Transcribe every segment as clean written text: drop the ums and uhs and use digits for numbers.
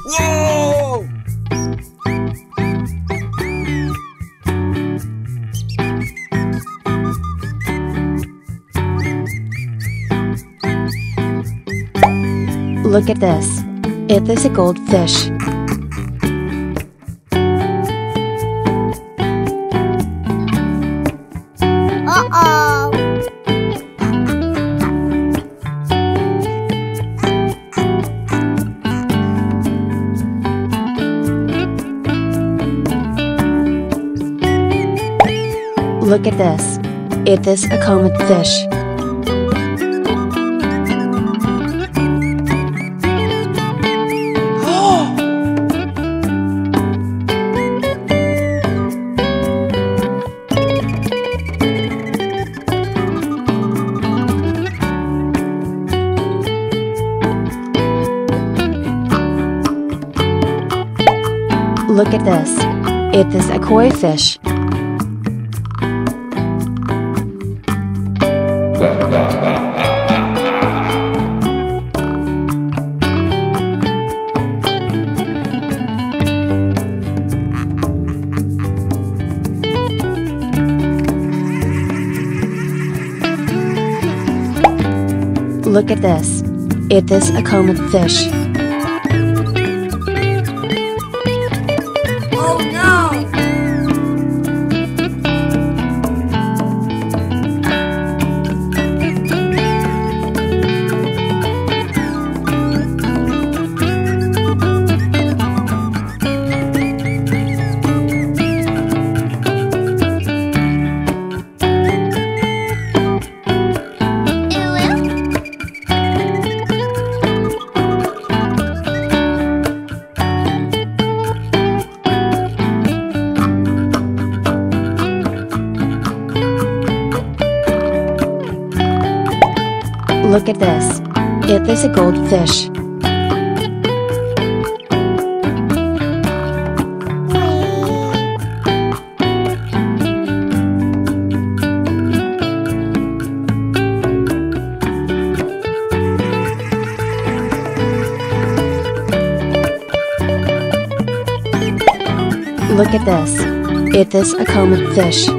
Whoa! Look at this. It is a goldfish. Uh-oh! Look at this. It is a comet fish. Look at this. It is a koi fish. Look at this. It is a comet fish. Oh no! Look at this. It is a goldfish. Look at this. It is a comet fish.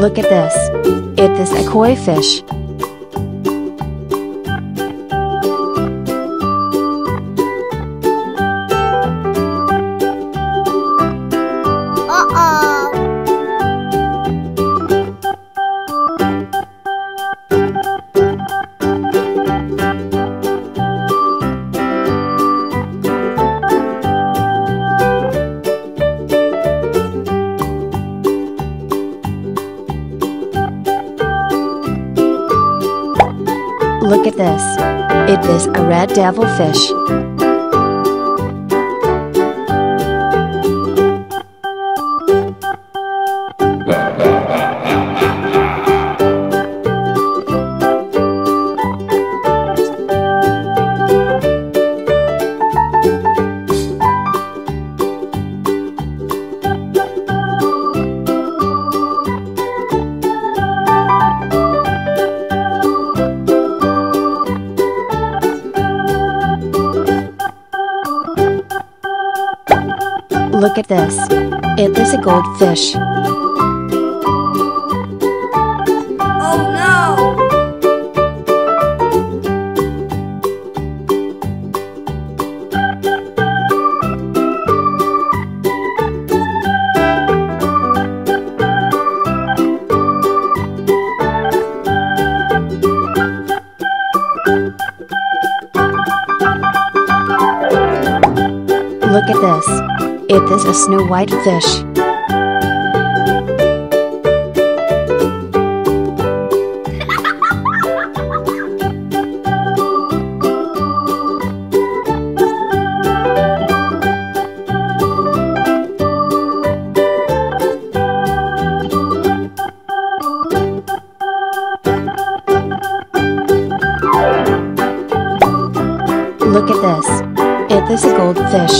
Look at this. It is a koi fish. Uh-oh! Look at this. It is a red devilfish. Look at this. It is a goldfish. Oh no! Look at this. It is a snow white fish. Look at this. It is a goldfish.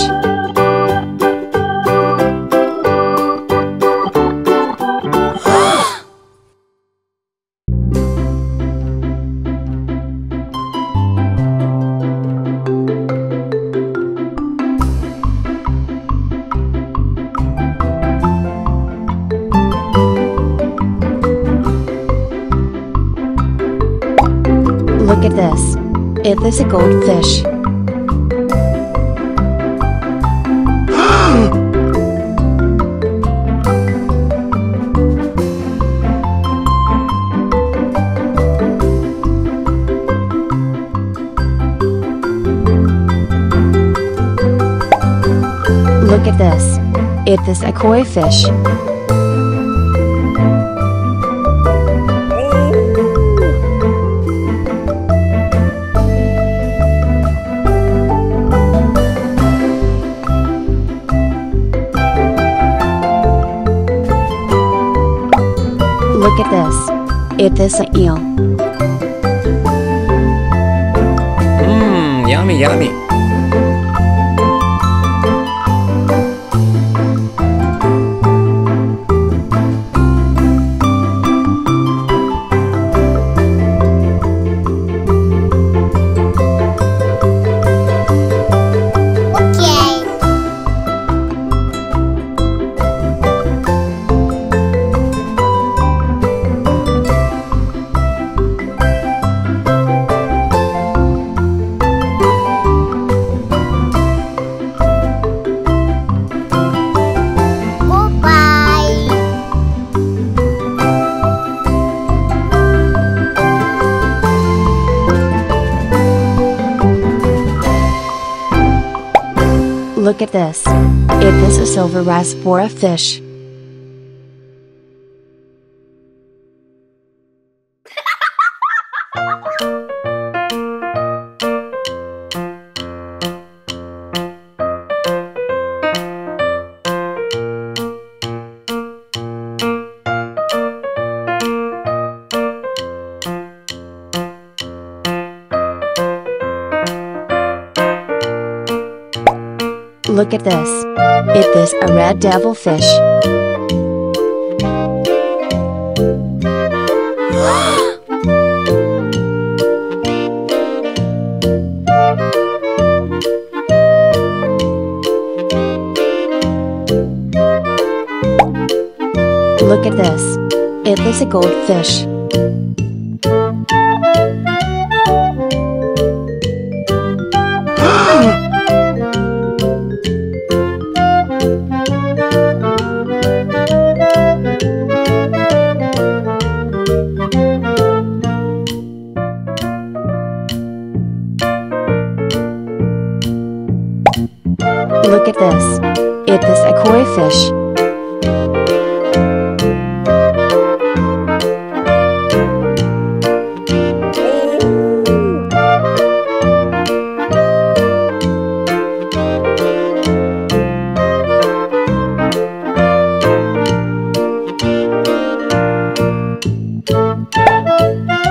Look at this. It is a goldfish. Look at this. It is a crayfish. Look at this. It is an eel. Mmm, yummy, yummy. Look at this. It is a silver raspora fish. Look at this. It is a red devilfish. Look at this. It is a goldfish. Look at this. It is a crayfish.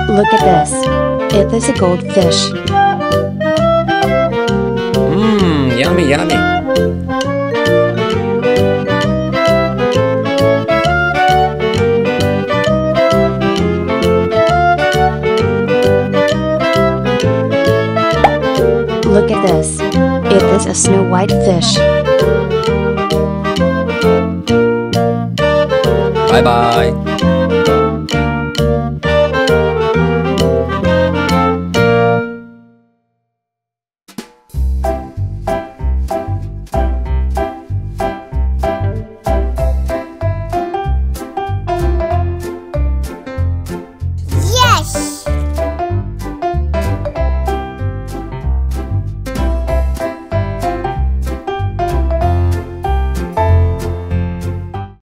Look at this. It is a goldfish. Mmm, yummy, yummy. Look at this. It is a snow white fish. Bye bye.